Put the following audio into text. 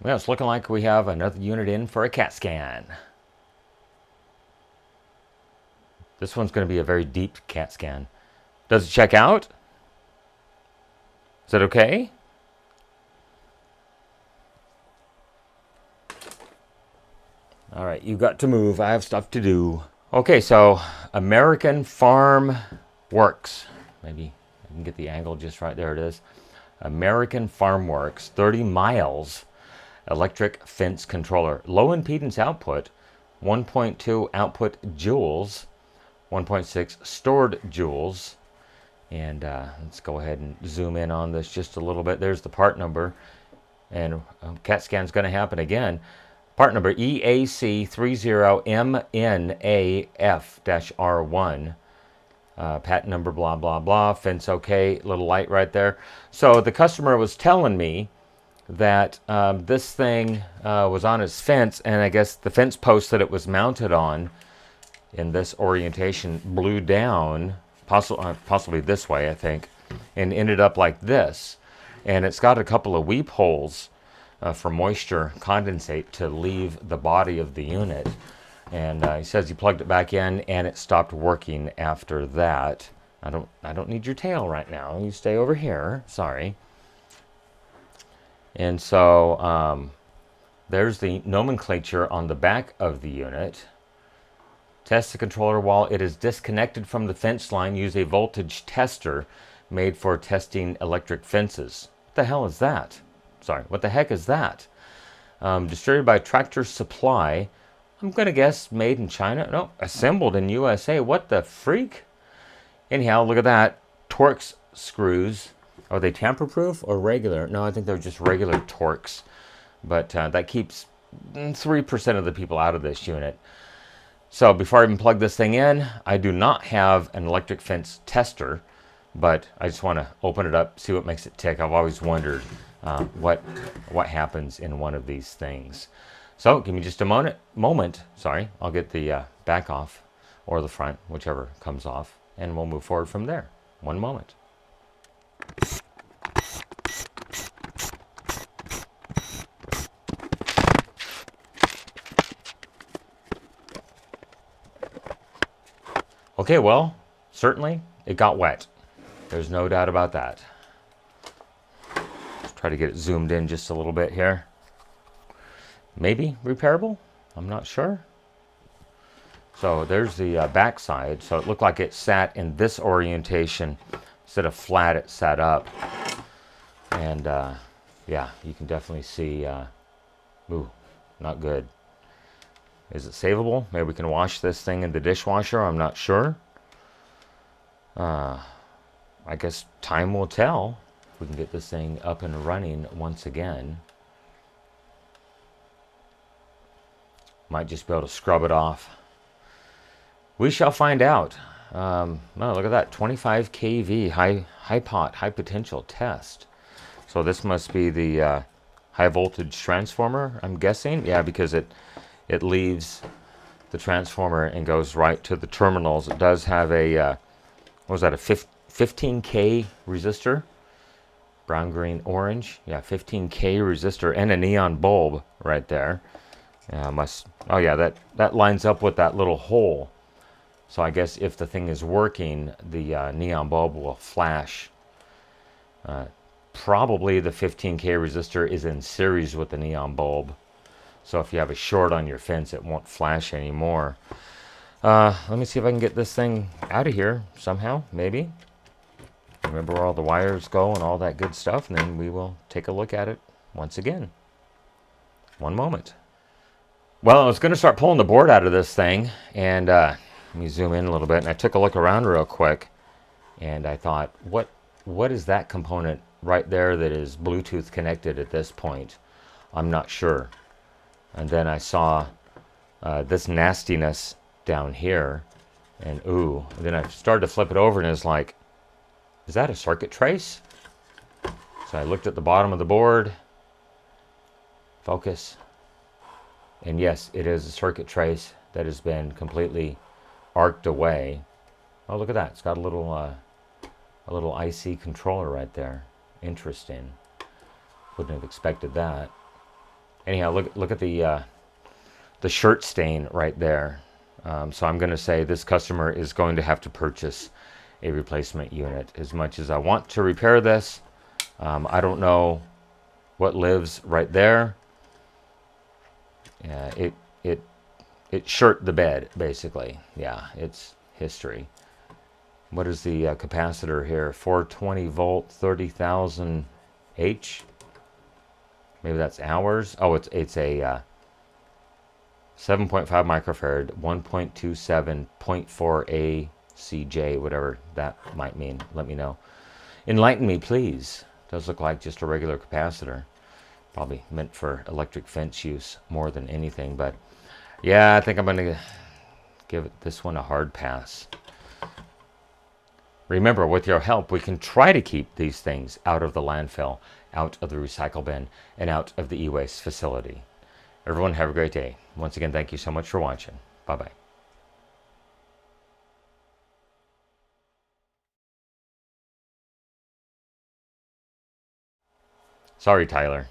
Well, it's looking like we have another unit in for a CAT scan. This one's going to be a very deep CAT scan. Does it check out? Is that okay? All right, you got to move. I have stuff to do. Okay, so American Farm Works. Maybe I can get the angle just right. There it is. American FarmWorks 30 miles electric fence controller. Low impedance output, 1.2 output joules, 1.6 stored joules. And let's go ahead and zoom in on this just a little bit. There's the part number. And CAT scan's going to happen again. Part number EAC30MNAF-R1. Patent number, blah, blah, blah. Fence okay. Little light right there. So the customer was telling me that this thing was on his fence, and I guess the fence post that it was mounted on in this orientation blew down, possibly this way, I think, and ended up like this. And it's got a couple of weep holes for moisture condensate to leave the body of the unit. And he says he plugged it back in and it stopped working after that. I don't need your tail right now. You stay over here. Sorry. And so there's the nomenclature on the back of the unit. Test the controller while it is disconnected from the fence line. Use a voltage tester made for testing electric fences. What the hell is that? Sorry, what the heck is that? Distributed by Tractor Supply. I'm going to guess made in China. No, assembled in USA. What the freak? Anyhow, look at that. Torx screws. Are they tamper-proof or regular? No, I think they're just regular Torx. But that keeps 3% of the people out of this unit. So before I even plug this thing in, I do not have an electric fence tester. But I just want to open it up, see what makes it tick. I've always wondered what happens in one of these things. So give me just a moment. Sorry, I'll get the back off or the front, whichever comes off, and we'll move forward from there. One moment. Okay, well, certainly it got wet. There's no doubt about that. Let's try to get it zoomed in just a little bit here. Maybe repairable? I'm not sure. So there's the back side. So it looked like it sat in this orientation. Instead of flat, it sat up. And yeah, you can definitely see, ooh, not good. Is it savable? Maybe we can wash this thing in the dishwasher. I'm not sure. I guess time will tell if we can get this thing up and running once again. Might just be able to scrub it off. We shall find out. Oh, look at that. 25 kV high potential test. So this must be the high voltage transformer, I'm guessing. Yeah, because it leaves the transformer and goes right to the terminals. It does have a, what was that, a 15K resistor? Brown, green, orange. Yeah, 15K resistor and a neon bulb right there. Oh yeah, that lines up with that little hole. So I guess if the thing is working, the neon bulb will flash. Probably the 15K resistor is in series with the neon bulb. So if you have a short on your fence, it won't flash anymore. Let me see if I can get this thing out of here somehow, maybe. Remember where all the wires go and all that good stuff, and then we will take a look at it once again. One moment. Well, I was going to start pulling the board out of this thing, and let me zoom in a little bit, and I took a look around real quick, and I thought, what is that component right there that is Bluetooth connected at this point? I'm not sure. And then I saw this nastiness down here, and ooh, and then I started to flip it over, and it's like, is that a circuit trace? So I looked at the bottom of the board, focus, and yes, it is a circuit trace that has been completely arced away. Oh, look at that. It's got a little IC controller right there. Interesting. Wouldn't have expected that. Anyhow, look at the shirt stain right there. So I'm going to say this customer is going to have to purchase a replacement unit. As much as I want to repair this, I don't know what lives right there. It shirt the bed, basically. Yeah, it's history. What is the capacitor here? 420 volt, 30,000 H. Maybe that's hours. Oh, it's a 7.5 microfarad, 1.27, 0.4 ACJ, whatever that might mean. Let me know. Enlighten me, please. Does look like just a regular capacitor. Probably meant for electric fence use more than anything, but yeah, I think I'm going to give this one a hard pass. Remember, with your help, we can try to keep these things out of the landfill, out of the recycle bin, and out of the e-waste facility. Everyone have a great day. Once again, thank you so much for watching. Bye-bye. Sorry, Tyler.